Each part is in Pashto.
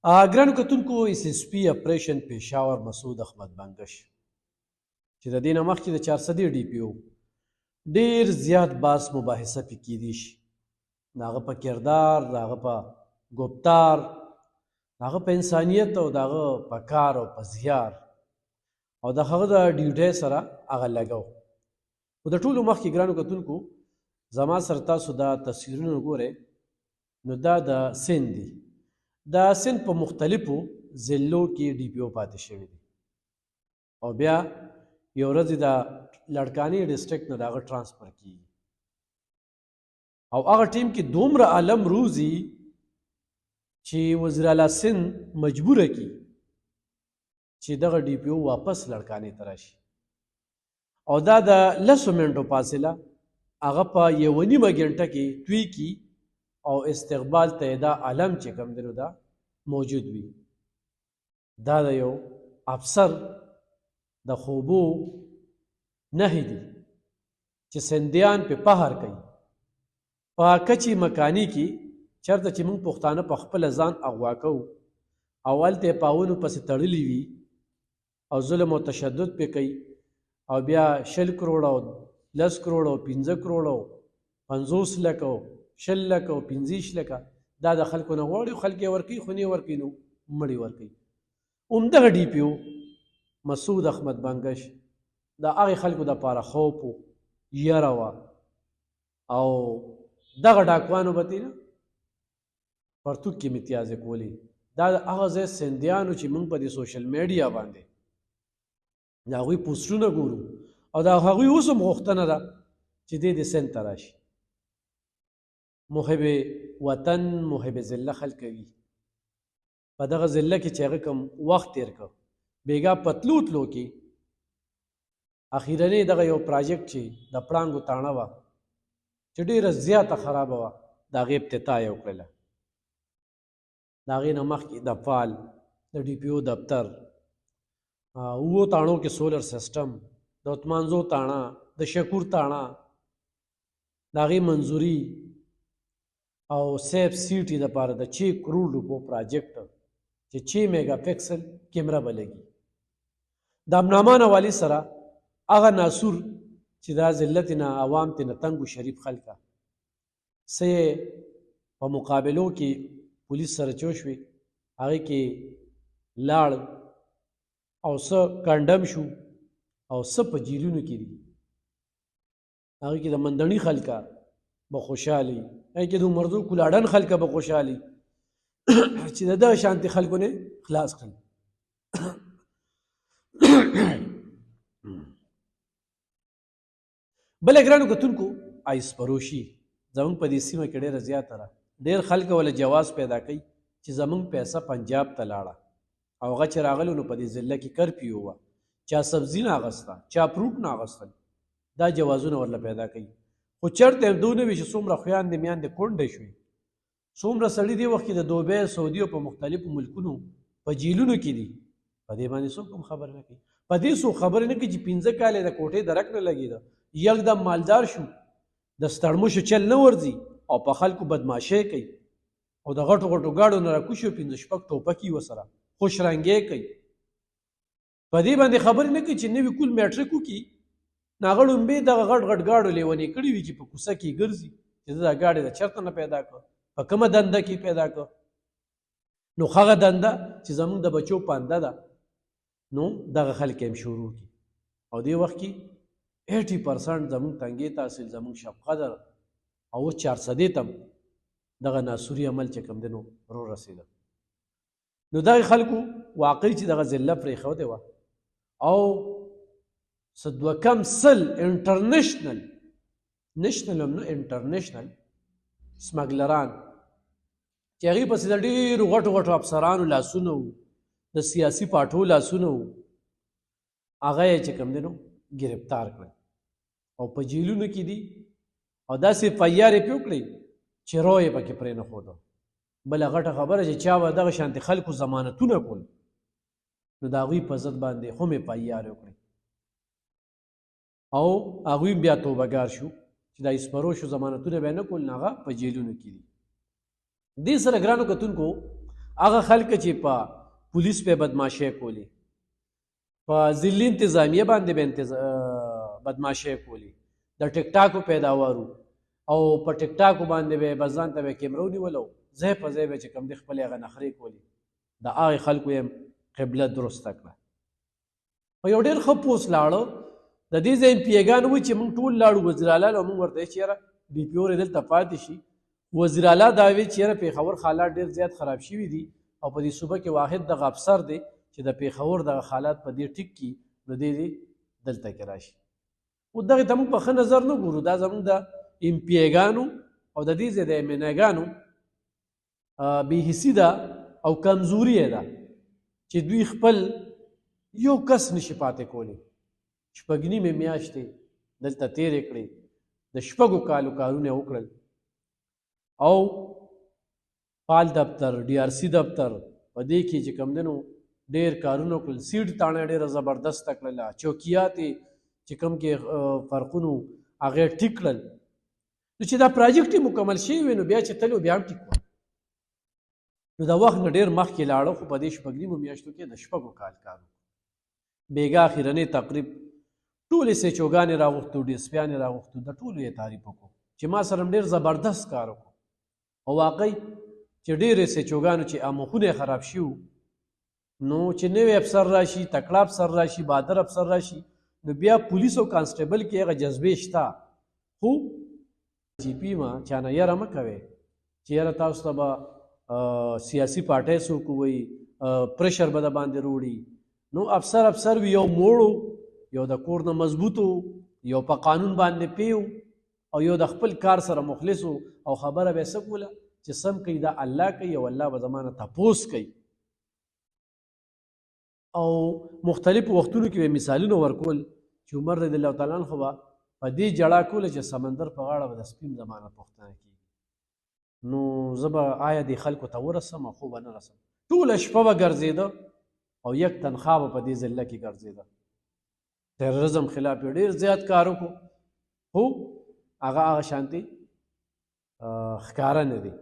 ګرانو کتونکو اس اس پی اپریشن پېښور مسعود احمد بنګش چې د دې نه مخکې د 400 ډي پی او ډېر زیات باس مباحثه پې کیدی شي د هغه په کردار د هغه په ګفتار د هغه په انسانیت او د هغه په کار او په زیار او د هغه د ډیوټۍ سره هغه لګو خو د ټولو مخکې ګرانو کتونکو زما سره تاسو دا تصویرونه ګورئ نو دا د سند دي دا سند په مختلفو ضلعو کې ډي پی او پاتې شوي دي او بیا یو ورځ د لړکاني ډسټرکټ نه د هغه ټرانسفر کیږي او هغه ټیم کې دومره عالم روزي چې وزیر اعلی سند مجبوره کی چې دغه ډي پی او واپس لړکاني ته راشي او دا د 10 منټو فاصله هغه په 1.5 غنټه کې توی کی او استقبال ته دا علم چې کوم دی دا موجود وي دا د یو افسر د خوبو نه دی چې سندیان په پهر کوي په کچی مکانی کې چرته چې موږ پښتانه په خپل ځان اغوا کوو اول ته پاونو پسې تړلی وي او ظلم او تشدد پې کوي او بیا 100 کروڑ او 10 کروڑ او 15 کروڑ او 50 لک او 100 لک او 15 لک دا د خلکو نه غواړي خلک یې ورکوي خو نه یې ورکوي نو مړي ورکوي همدغه ډي پی او مسعود احمد بنګش د هغې خلکو دپاره خوف و یره وه او دغه ډاکوانو به تېنه پرتوک کې امتیازې کولې دا د هغه ځای سندیانو چې موږ په دې سوشل میډیا باندې د هغوی پوسټونه ګورو او د هغوی اوس هم غوښتنه ده چې دې د سند ته راشي محب وطن محب ضلع خلک وي په دغه ضلع کې چې هغه کوم وخت تېر کړ بیګا پتلو تلو کې اخیرنی دغه یو پراجیکټ چې د پړانګو تاڼه وه چې ډېره زیاته خرابه وه د هغې افتتاح یې وکړله د هغې نه مخکې د فال د ډي پی او دفتر اوو تاڼو کې سولر سسټم د عثمانزو تاڼه د شکور تاڼه د هغې منظوري او سیف سیټي دپاره د 6 کروڑ روپو پراجیکټ چې 6 میگا پکسل کیمره به لګي د امنامان والی سره هغه ناسور چې دا ذلت نه عوام ته نه تنګ و شریف خلکه څه په مقابلو کې پولیس سره چوشوي هغې کې لاړ او څه کنډم شو او څه په جیلونو کې دي هغې کې د مندڼي خلکه به خوشحالي هغې کې د عمرزو کولاډن خلکه به خوشحالي چې د دغه شانتې خلکو نه خلاص کړل بله ګرانو کتونکو آیس فروشي زموږ په دې سیمه کې ډېره زیاته ده ډېر خلک وله جواز پیدا کوي چې زموږ پیسه پنجاب ته لاړه او هغه چې راغلو نو په دې ضلع کې کرفیو وه چا سبزي نه اخسته چا فروټ نه اخیستل دا جوازونه ورله پیدا کوي خو چېرته دو نه وي چې څومره خویندې میندې کونډې شوي څومره سړي دې وخت کې د دوبۍ سعودي او په مختلفو ملکونو په جیلونو کې دي په دې باندې څوک هم خبر نه کوي په دې څوک خبرې نه کوي چې 15 کاله د کوټې درک نه لګېده یکدم مالدار شو د ستړمشو چل نه ورځي او په خلکو بدماشۍ کوي او د غټو غټو ګاډو نه راکوشي او 5 شپږ ټوپکي ورسره خوش رنګې کوي په دې باندې خبرې نه کوي چې نوي کول میټریک وکړي نو هغه ړومبې دغه غټ غټ ګاډو لیونې کړي وي چې په کوڅه کې ګرځي چې زه دا ګاډی د چېرته نه پیدا کړ په کومه دنده کې پیدا کړ نو هغه دنده چې زموږ د بچو پانده ده نو دغه خلک هم شروع کړي او دې وخت کې 80% زموږ تنګې تحصیل زموږ شب قدر او 400 تم دغه ناسوري عمل چې کوم دی نو رسېده نو دغه خلکو واقعي چې دغه ضلع پرېښودې وه او څه دوه کم سل انټرنیشنل نیشنل هم نه انټرنیشنل سمګلران چې هغې پسې د ډېرو غټو غټو افسرانو لاسونه وو د سیاسي پاټو لاسونه وو هغه یې چې کوم دی نو ګرفتار کړل او په جیلونو کې دي او داسې فیار یې پې وکړئ چې رو یې پکې پرې نه ښوده بله غټه خبره چې چا به دغه شانتې خلکو ضمانتونه کول نو د هغوی په ضد باندې هم یې فیار وکړئ او هغوی بیا توبهګار شو چې دا ایسپرو شو ضمانتونه به یې نه کول نو هغه په جیلونو کې دي دې سره ګرانو کتونکو هغه خلک چې په پولیس په بدماشۍ کولی، په ضلعي انتظامیه باندې به بدماشۍ کولی، د ټیک ټاکو پیداوارو او په ټیک ټاکو باندې به ځان ته به کیمره ونیولو، ځای په ځای به چې کوم دی خپلې هغه نخرې کولې. د هغې خلکو یې قبله درسته کړه. په یو ډېر ښه پوسټ لاړه، د دې ځای پیګان وایي چې موږ ټول لاړو وزیر اعلی له موږ ورته چې یاره ډي پي او دلته پاتې شي. وزیر اعلی دا وایي چې یاره پېښور حالات ډېر زیات خراب شوي دي او په دې صوبه کې واحد دغه افسر دی چې د پېښور دغه حالات په دې ټیک کړي، نو دې دلته کې راشي. خو دغې ته موږ په ښه نظر نه ګورو. دا زموږ د ایم پي ایګانو او د دې ځای د ایم این ایګانو بېحسي ده او کمزوري یې ده چې دوی خپل یو کس نشي پاتې کولی. شپږ نیمې میاشتې دلته تېرې کړې، د شپږو کالو کارونه یې وکړل او فال دفتر، ډي آر سی دفتر، په دې کې چې کوم دی نو ډېر کارونه وکړل. سیټ تاڼه ډېره زبردسته کړله، چوکیات یې چې کوم کې فرقونو هغه یې ټیک کړل. نو چې دا پراجیکټ یې مکمل شوی وي نو بیا چې تلو بیا هم ټیک وه. نو د وخت نه ډېر مخکې لاړه، خو په دې شپږ نیمو میاشتو کې د شپږو کال کار وکړو. بېګا اخرنۍ تقریب ټولې سیچوګانې راغوښتو، ډیسپیانې راغوښتو، د ټولو یې تعریف وکړو چې ما سره هم ډېر زبردست کار وکړو. او واقعي چې ډېرې سیچوګانو چې اموخونه یې خراب شوي نو چې نوی افسر راشي، تکړه افسر راشي، بهادر افسر راشي، نو بیا پولیس او کانسټیبل کې هغه جذبې شته. خو جی پي ما چانه یاره مه کوئ چې یاره تاسو ته به سیاسي پارټۍ څوک ووایي، پریشر به د باندې روړي. نو افسر وي، یو موړو، یو د کور نه مضبوطو، یو په قانون باندې پیو او یو د خپل کار سره مخلص او خبره به یې څه کوله چې سم کوي دا الله کوي او الله به زما نه تپوس کوي. او مختلفو وختونو کې به مثالونه ورکول چې عمر رضی الله تعالی عنه خو به په دې جړا کوله چې سمندر په غاړه به د سپیم زمانه پوښتنه کېږي. نو زه به آیا دې خلکو ته ورسم خو به نه رسم. ټوله شپه به ګرځېده او یک تنخوا به په دې ضلع کې ګرځېده. تیررزم خلاف یې ډېر زیات کار وکړو، خو هغه شانتې ښکاره نه دی.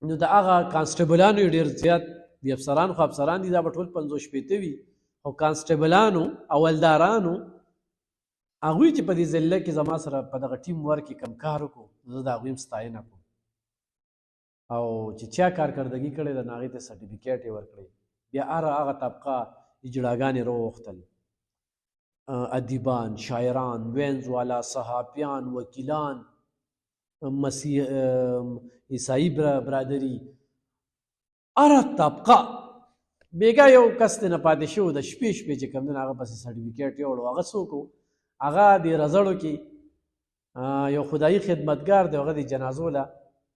نو د هغه کانسټیبلانو یې ډېر زیات دي، افسران خو افسران دي، دا به ټول 50-60 وي، او کانسټیبلانو اولدارانو هغوی چې په دې ضلع کې زما سره په دغه ټیم ورک کې کم کار وکړو، زه د هغوی هم ستاینه کوم. او چې چا کارکردګي کړې ده نو هغې ته سرټیفیکیټ یې ورکړی. بیا هغه طبقه اجړاګانې راوغوښتل، ادیبان، شاعران، وینز والا، صحافیان، وکیلان، عیسائی برادری، هره طبقه. بېګا یو کس دی نه پاتې شوی، د شپې چې کوم دی نو هغه پسې سرټیفیکیټ یوړو. هغه څوک و؟ هغه د رزړو کې یو خدایي خدمتګار دی، هغه د جنازو له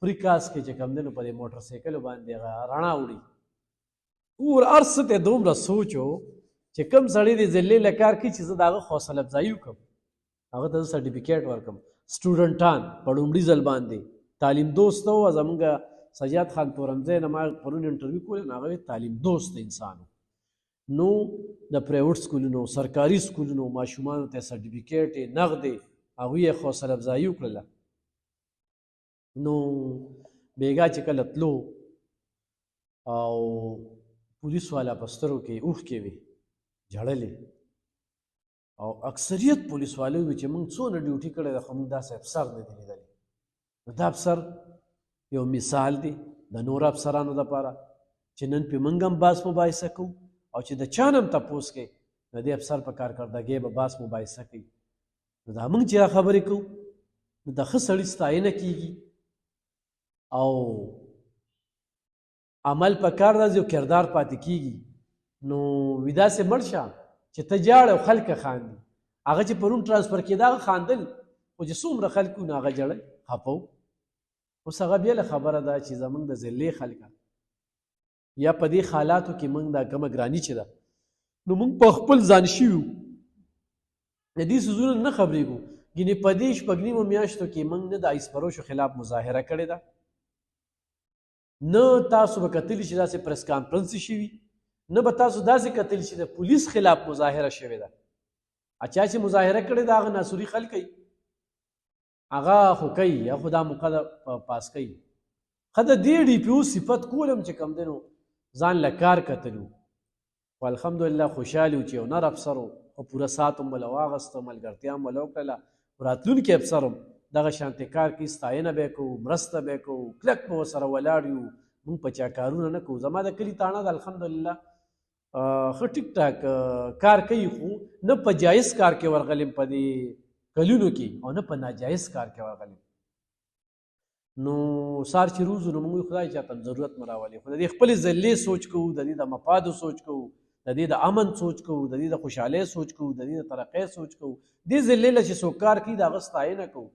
پري کاس کې چې کوم دی نو په دې موټر سایکلو باندې هغه رڼا وړي. ټول هر څه ته دومره سوچ و چې کوم سړی د ضلعې له کار کوي چې زه د هغه حوصله افزایي وکړم، هغه ته زه سرټیفیکیټ ورکړم. سټوډنټان په لومړي ځل باندې تعلیم دوست و. زمونږ سجاد خان تورنځی نه ما پرون انټرویو کولی نو هغه تعلیم دوست انسان و. نو د پرایوټ سکولونو، سرکاري سکولونو ماشومانو ته سرټیفیکیټ یې نغدې هغوی یې حوصله افزایي وکړله. نو بېګا چې کله تلو او پولیس والا په سترګو کې اوښکې وې، ژړلې، او اکثریت پولیس والو وي چې موږ څونه ډیوټي کړې ده خو موږ داسې افسر نه دی لیدلی. نو دا افسر یو مثال دی د نورو افسرانو دپاره چې نن پې موږ هم بحث مباحثه کوو او چې د چا نه هم تپوس کوي د دې افسر په کارکردګۍ به بحث مباحثه کوي. نو دا موږ چې خبرې کوو نو د ښه سړي ستاینه کېږي او عمل په کار راځي او کردار پاتې کېږي. نو وي داسې مړ شه چې ته جاړه او خلک خاندي. هغه چې پرون ټرانسفر کېده هغه خاندل، خو چې څومره خلک وو نو هغه ژړل، خفه و. اوس هغه بېله خبره ده چې زموږ د ضلعې خلکه یا په دې حالاتو کې موږ دا کمه ګراني چې ده نو موږ په خپل ځان شوي وو، د دې څیزونو نه خبرېږو. ګینې په دې شپږ نیمو میاشتو کې موږ نه د ایسپروشو خلاف مظاهره کړې ده، نه تاسو به کتلي چې داسې پریس کانفرنس شوي، نه به تاسو داسې کتلي چې د پولیس خلاف مظاهره شوې ده. چا چې مظاهره کړې ده هغه ناسوري خلک کوي، هغه خو کوي، یا خو دا موقع ده پاس کوي. ښه د دې ډي پي او صفت کولم چې کوم دی نو ځان له کار کتلو خو الحمدلله خوشحال یو چې یو نر افسر و خو پوره ساعت هم له واغسته ملګرتیا هم له وکړله راتلونکي افسر هم دغه شانتې کار کوي ستاینه به یې کوو مرسته به یې کوو کلک به ورسره ولاړ یو موږ په چا کارونه نه کوو زما د کلي تاڼه ده الحمدلله ښه ټیک ټاک کار کوي خو نه په جایز کار کې ورغلم په دې کلونو کې او نه په ناجایز کار کې ورغلم نو سار چې روزو نو موږ خدای چاته ضرورت نه راولي خو د دې خپلې ذلې سوچ کوو د دې د مفادو سوچ کوو د دې د امن سوچ کوو د دې د خوشحالۍ سوچ کوو د دې د ترقۍ سوچ کوو دې ذلې له چې څوک کار کوي د هغه ستاینه کوو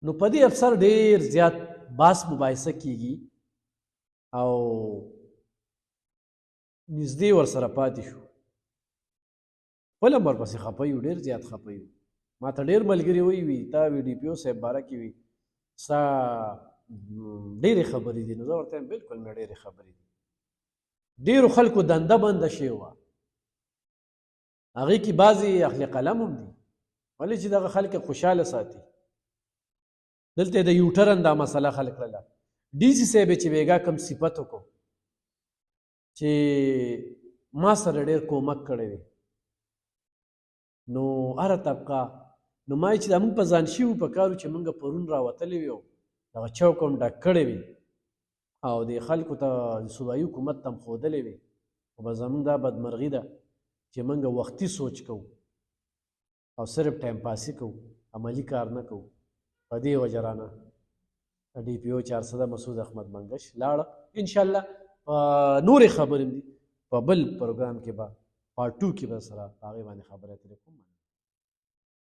نو په دې افسر ډېر زیات باس مباحثه کیږي او نږدې ورسره پاتې شو خپل هم ورپسې خفه یو ډېر زیات خفه یو ما ته ډېر ملګري وی تا وي ډي پي او صاحب باره کې وي ستا ډېرې خبرې دي نو زه ورته وایم بلکل مې ډېرې خبرې دي ډېرو خلکو دنده بنده شوې وه هغې کې بعضې اخلي قلم هم دي ولې چې دغه خلک خوشحاله ساتي دلته د یوټرن دا مسله حل کړله ډي سي صاحب یې چې بېګا کوم صفت وکړو چې ما سره ډېر کومک کړی دی نو هره طبقه نو ما چې زموږ په ځان شي وو په کار چې موږ پرون راوتلی وي او دغه چوک هم ډک کړی وي او د خلکو ته د صوبایي حکومت ته هم ښودلی وي خو به زموږ دا بدمرغي ده چې موږ وختي سوچ کوو او صرف ټایم پاسي کوو عملي کار نه کوو په دې وجه رانه ډي پي او 400 مسعود احمد منګش لاړه انشاءالله نورې خبرې دي په بل پروګرام کې به پارټ 2 کې به سره په هغې باندې خبرې اترې کوم